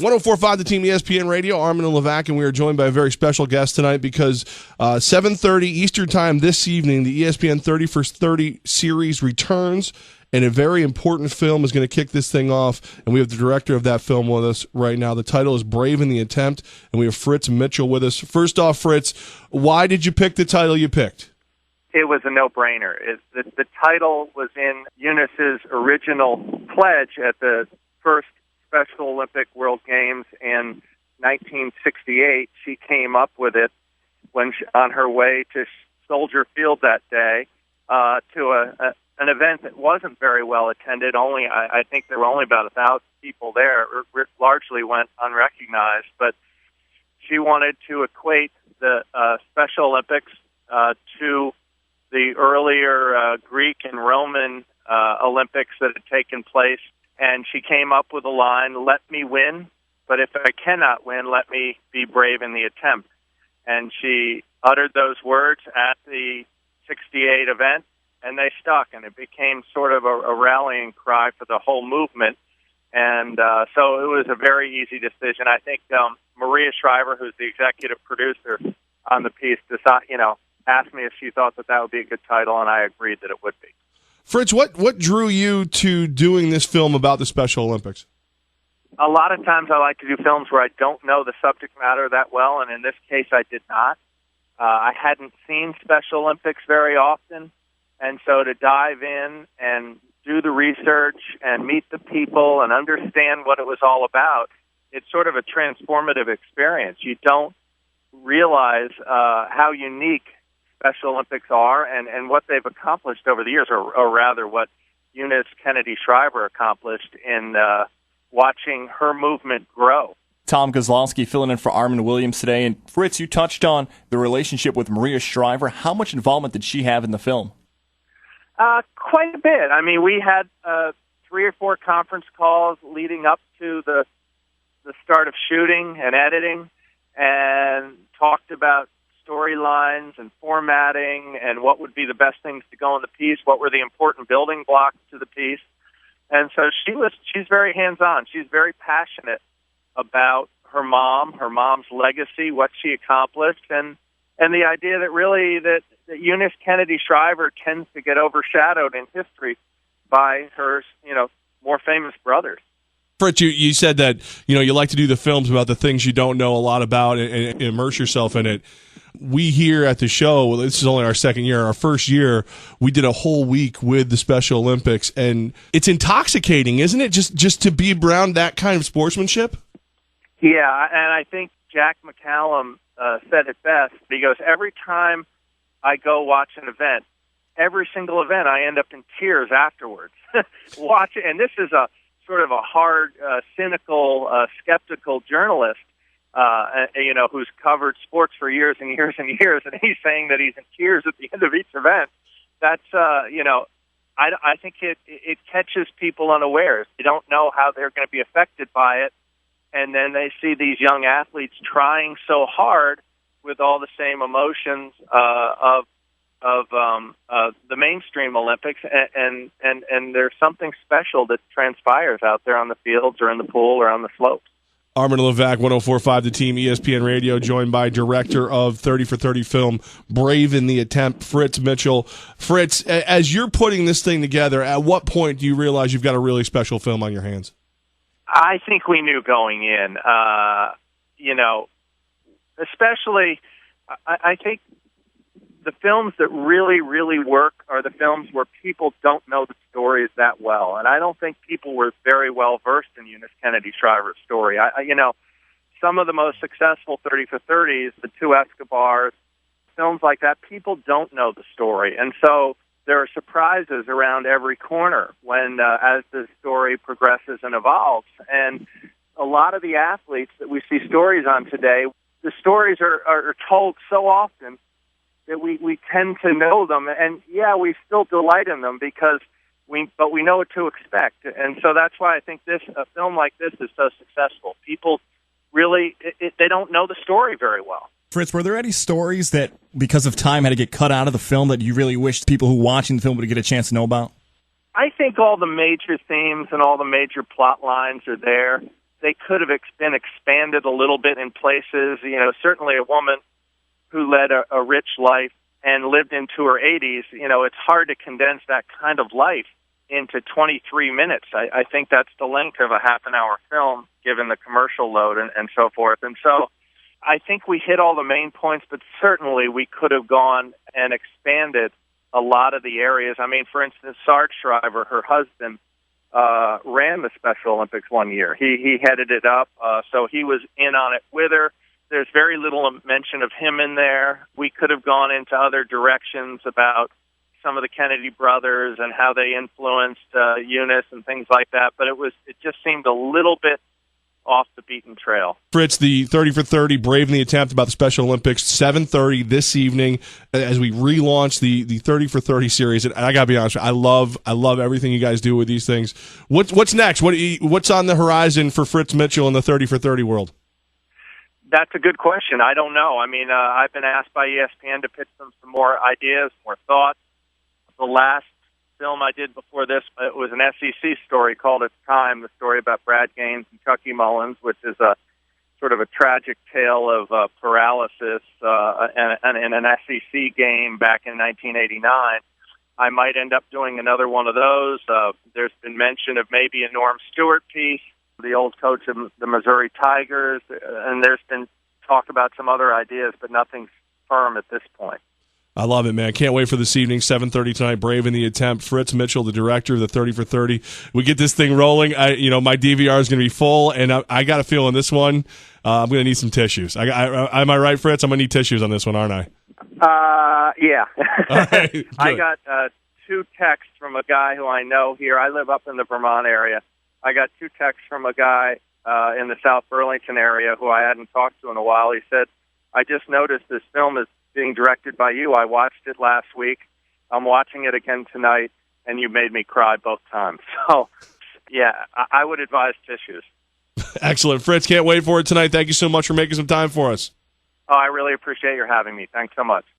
1045 The Team ESPN Radio, Armen Levack, and we are joined by a very special guest tonight because 7:30 Eastern Time this evening, the ESPN 30 for 30 series returns, and a very important film is going to kick this thing off, and we have the director of that film with us right now. The title is Brave in the Attempt, and we have Fritz Mitchell with us. First off, Fritz, why did you pick the title you picked? It was a no-brainer. The title was in Eunice's original pledge at the first Special Olympic World Games in 1968. She came up with it when on her way to Soldier Field that day to an event that wasn't very well attended. I think there were only about 1,000 people there. It largely went unrecognized. But she wanted to equate the Special Olympics to the earlier Greek and Roman Olympics that had taken place. And she came up with a line, "Let me win, but if I cannot win, let me be brave in the attempt." And she uttered those words at the 68 event, and they stuck, and it became sort of a rallying cry for the whole movement. And so it was a very easy decision. I think Maria Shriver, who's the executive producer on the piece, asked me if she thought that would be a good title, and I agreed that it would be. Fritz, what drew you to doing this film about the Special Olympics? A lot of times I like to do films where I don't know the subject matter that well, and in this case I did not. I hadn't seen Special Olympics very often, and so to dive in and do the research and meet the people and understand what it was all about, it's sort of a transformative experience. You don't realize how unique Special Olympics are and what they've accomplished over the years, or rather what Eunice Kennedy Shriver accomplished in watching her movement grow. Tom Kozlowski filling in for Armen Williams today. And Fritz, you touched on the relationship with Maria Shriver. How much involvement did she have in the film? Quite a bit. I mean, we had 3 or 4 conference calls leading up to the start of shooting and editing, and talked about storylines and formatting and what would be the best things to go in the piece, what were the important building blocks to the piece. And so she's very hands-on. She's very passionate about her mom's legacy, what she accomplished, and the idea that really that Eunice Kennedy Shriver tends to get overshadowed in history by her, more famous brothers. Fritz, you said that you like to do the films about the things you don't know a lot about and immerse yourself in it. We here at the show, this is only our second year. Our first year, we did a whole week with the Special Olympics, and it's intoxicating, isn't it? Just to be around that kind of sportsmanship. Yeah, and I think Jack McCallum said it best. He goes, every time I go watch an event, every single event, I end up in tears afterwards. Watch it, and this is a sort of a hard, cynical, skeptical journalist, who's covered sports for years and years and years, and he's saying that he's in tears at the end of each event. That's, I think it catches people unawares. They don't know how they're going to be affected by it, and then they see these young athletes trying so hard with all the same emotions of the mainstream Olympics, and there's something special that transpires out there on the fields or in the pool or on the slopes. Armen Levack, 1045 The Team, ESPN Radio, joined by director of 30 for 30 film, Brave in the Attempt, Fritz Mitchell. Fritz, as you're putting this thing together, at what point do you realize you've got a really special film on your hands? I think we knew going in, especially, I think the films that really, really work are the films where people don't know the stories that well. And I don't think people were very well versed in Eunice Kennedy Shriver's story. Some of the most successful 30 for 30s, the two Escobars, films like that, people don't know the story. And so there are surprises around every corner when, as the story progresses and evolves. And a lot of the athletes that we see stories on today, the stories are told so often that we tend to know them, and we still delight in them because we know what to expect, and so that's why I think a film like this is so successful. People really they don't know the story very well. Fritz, were there any stories that, because of time, had to get cut out of the film that you really wished people who were watching the film would get a chance to know about? I think all the major themes and all the major plot lines are there. they could have been expanded a little bit in places. You know, certainly a woman who led a rich life and lived into her 80s, you know, it's hard to condense that kind of life into 23 minutes. I think that's the length of a half-an-hour film, given the commercial load and so forth. And so I think we hit all the main points, but certainly we could have gone and expanded a lot of the areas. I mean, for instance, Sarge Shriver, her husband, ran the Special Olympics one year. He headed it up, so he was in on it with her. There's very little mention of him in there. We could have gone into other directions about some of the Kennedy brothers and how they influenced Eunice and things like that, but it just seemed a little bit off the beaten trail. Fritz, the 30 for 30, Brave in the Attempt about the Special Olympics, 7:30 this evening as we relaunch the 30 for 30 series. And I got to be honest, I love everything you guys do with these things. What's next? What's on the horizon for Fritz Mitchell in the 30 for 30 world? That's a good question. I don't know. I mean, I've been asked by ESPN to pitch them some more ideas, more thoughts. The last film I did before this, it was an SEC story called It's Time, the story about Brad Gaines and Chucky Mullins, which is a sort of a tragic tale of paralysis in an SEC game back in 1989. I might end up doing another one of those. There's been mention of maybe a Norm Stewart piece, the old coach of the Missouri Tigers, and there's been talk about some other ideas, but nothing's firm at this point. I love it, man. Can't wait for this evening, 7:30 tonight, Brave in the Attempt. Fritz Mitchell, the director of the 30 for 30. We get this thing rolling. My DVR is going to be full, and I got a feeling this one, I'm going to need some tissues. Am I right, Fritz? I'm going to need tissues on this one, aren't I? Yeah. All right, I got 2 texts from a guy who I know here. I live up in the Vermont area. I got 2 texts from a guy in the South Burlington area who I hadn't talked to in a while. He said, I just noticed this film is being directed by you. I watched it last week. I'm watching it again tonight, and you made me cry both times. So, yeah, I would advise tissues. Excellent. Fritz, can't wait for it tonight. Thank you so much for making some time for us. Oh, I really appreciate your having me. Thanks so much.